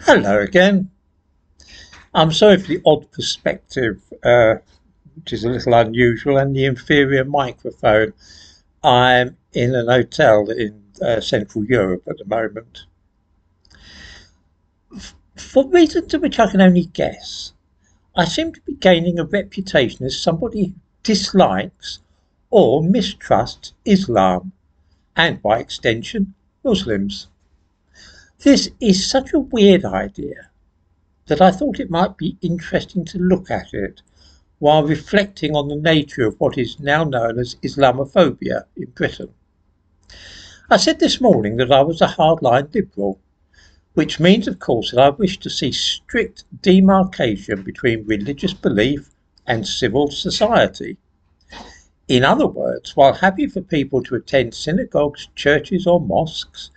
Hello again. I'm sorry for the odd perspective, which is a little unusual, and the inferior microphone. I'm in an hotel in Central Europe at the moment. For reasons of which I can only guess, I seem to be gaining a reputation as somebody who dislikes or mistrusts Islam, and by extension, Muslims. This is such a weird idea that I thought it might be interesting to look at it while reflecting on the nature of what is now known as Islamophobia in Britain. I said this morning that I was a hardline liberal, which means, of course, that I wish to see strict demarcation between religious belief and civil society. In other words, while happy for people to attend synagogues, churches, or mosques,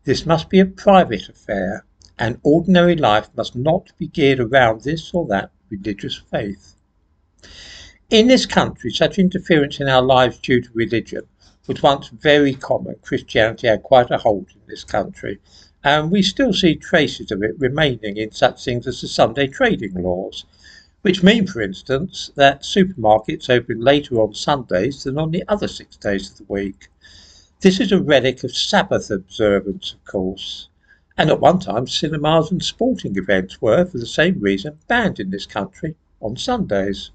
this must be a private affair, and ordinary life must not be geared around this or that religious faith. In this country, such interference in our lives due to religion was once very common. Christianity had quite a hold in this country, and we still see traces of it remaining in such things as the Sunday trading laws, which mean, for instance, that supermarkets open later on Sundays than on the other 6 days of the week. This is a relic of Sabbath observance, of course, and at one time cinemas and sporting events were, for the same reason, banned in this country on Sundays.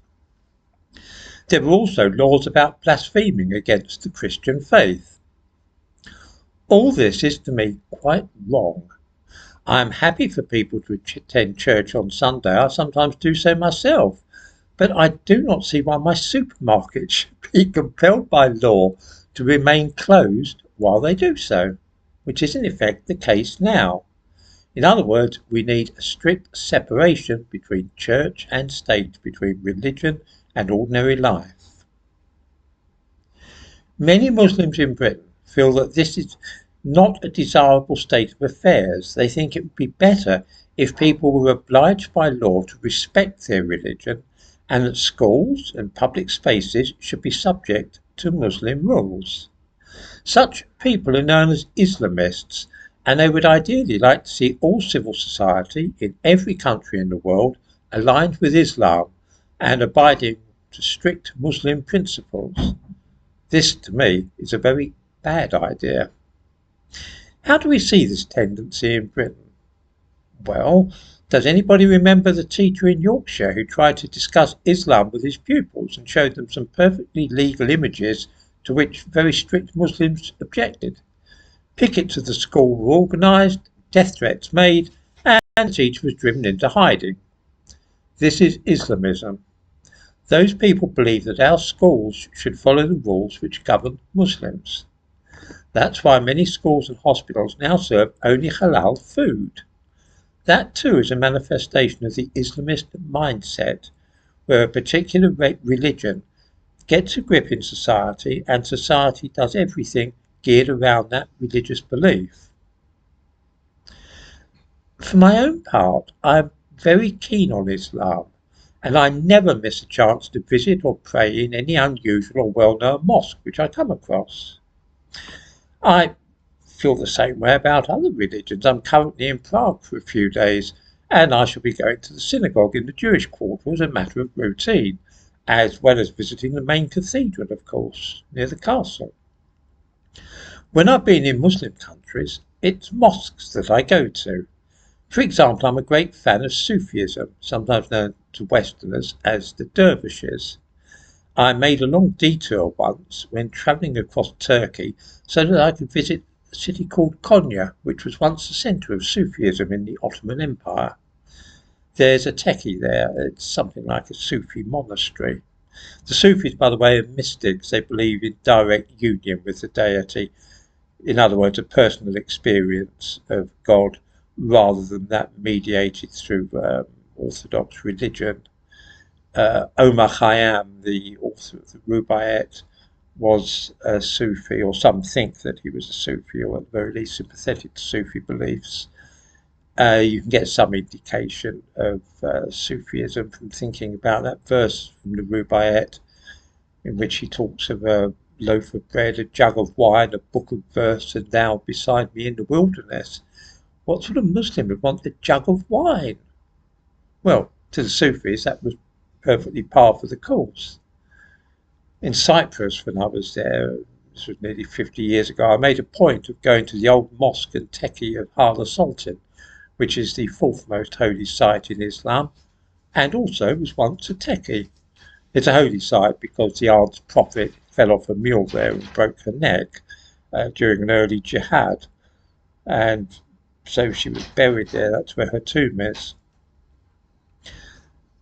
There were also laws about blaspheming against the Christian faith. All this is to me quite wrong. I am happy for people to attend church on Sunday. I sometimes do so myself. But I do not see why my supermarket should be compelled by law to remain closed while they do so, which is in effect the case now. In other words, we need a strict separation between church and state, between religion and ordinary life. Many Muslims in Britain feel that this is not a desirable state of affairs. They think it would be better if people were obliged by law to respect their religion, and that schools and public spaces should be subject to Muslim rules. Such people are known as Islamists, and they would ideally like to see all civil society in every country in the world aligned with Islam and abiding to strict Muslim principles. This, to me, is a very bad idea. How do we see this tendency in Britain? Well, does anybody remember the teacher in Yorkshire who tried to discuss Islam with his pupils and showed them some perfectly legal images to which very strict Muslims objected? Pickets of the school were organised, death threats made, and the teacher was driven into hiding. This is Islamism. Those people believe that our schools should follow the rules which govern Muslims. That's why many schools and hospitals now serve only halal food. That too is a manifestation of the Islamist mindset, where a particular religion gets a grip in society and society does everything geared around that religious belief. For my own part, I am very keen on Islam, and I never miss a chance to visit or pray in any unusual or well-known mosque which I come across. I feel the same way about other religions. I'm currently in Prague for a few days, and I shall be going to the synagogue in the Jewish quarter as a matter of routine, as well as visiting the main cathedral, of course, near the castle. When I've been in Muslim countries, it's mosques that I go to. For example, I'm a great fan of Sufism, sometimes known to Westerners as the Dervishes. I made a long detour once when travelling across Turkey so that I could visit a city called Konya, which was once the centre of Sufism in the Ottoman Empire. There's a tekke there. It's something like a Sufi monastery. The Sufis, by the way, are mystics. They believe in direct union with the deity. In other words, a personal experience of God rather than that mediated through Orthodox religion. Omar Khayyam, the author of the Rubaiyat, was a Sufi, or some think that he was a Sufi, or at the very least sympathetic to Sufi beliefs. You can get some indication of Sufism from thinking about that verse from the Rubaiyat, in which he talks of a loaf of bread, a jug of wine, a book of verse, and thou beside me in the wilderness, What sort of Muslim would want a jug of wine? Well, to the Sufis, that was perfectly par for the course. In Cyprus, when I was there, this was nearly 50 years ago, I made a point of going to the old mosque and tekke of Hala Sultan, which is the fourth most holy site in Islam, and also was once a tekke. It's a holy site because the aunt's prophet fell off a mule there and broke her neck during an early jihad, and so she was buried there. That's where her tomb is.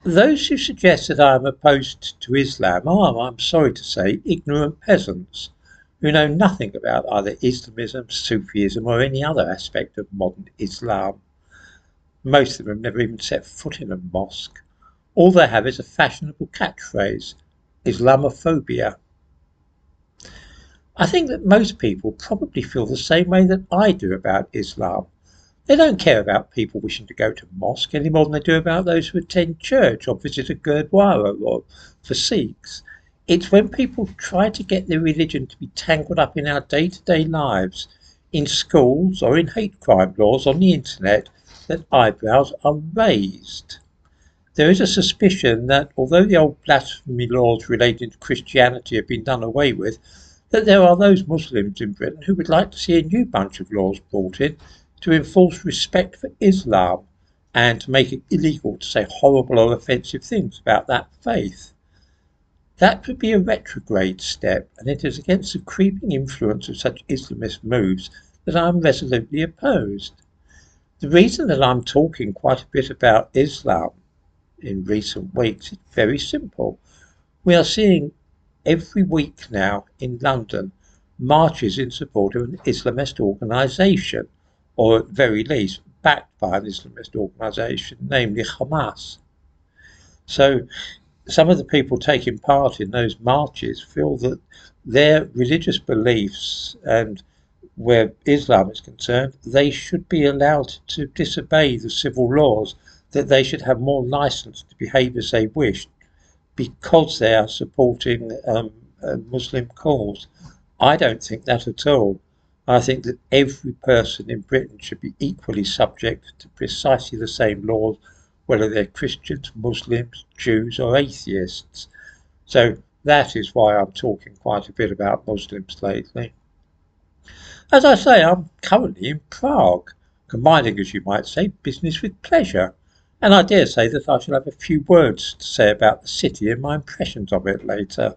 Those who suggest that I am opposed to Islam are, I'm sorry to say, ignorant peasants who know nothing about either Islamism, Sufism, or any other aspect of modern Islam. Most of them have never even set foot in a mosque. All they have is a fashionable catchphrase, Islamophobia. I think that most people probably feel the same way that I do about Islam. They don't care about people wishing to go to mosque any more than they do about those who attend church or visit a gurdwara or for Sikhs. It's when people try to get their religion to be tangled up in our day-to-day lives, in schools or in hate crime laws on the internet, that eyebrows are raised. There is a suspicion that although the old blasphemy laws relating to Christianity have been done away with, that there are those Muslims in Britain who would like to see a new bunch of laws brought in to enforce respect for Islam and to make it illegal to say horrible or offensive things about that faith. That would be a retrograde step, and it is against the creeping influence of such Islamist moves that I am resolutely opposed. The reason that I'm talking quite a bit about Islam in recent weeks is very simple. We are seeing every week now in London marches in support of an Islamist organisation, or at the very least backed by an Islamist organisation, namely Hamas. So some of the people taking part in those marches feel that their religious beliefs and where Islam is concerned, they should be allowed to disobey the civil laws, that they should have more license to behave as they wish because they are supporting a Muslim cause. I don't think that at all. I think that every person in Britain should be equally subject to precisely the same laws, whether they're Christians, Muslims, Jews or atheists. So that is why I'm talking quite a bit about Muslims lately. As I say, I'm currently in Prague, combining, as you might say, business with pleasure, and I dare say that I shall have a few words to say about the city and my impressions of it later.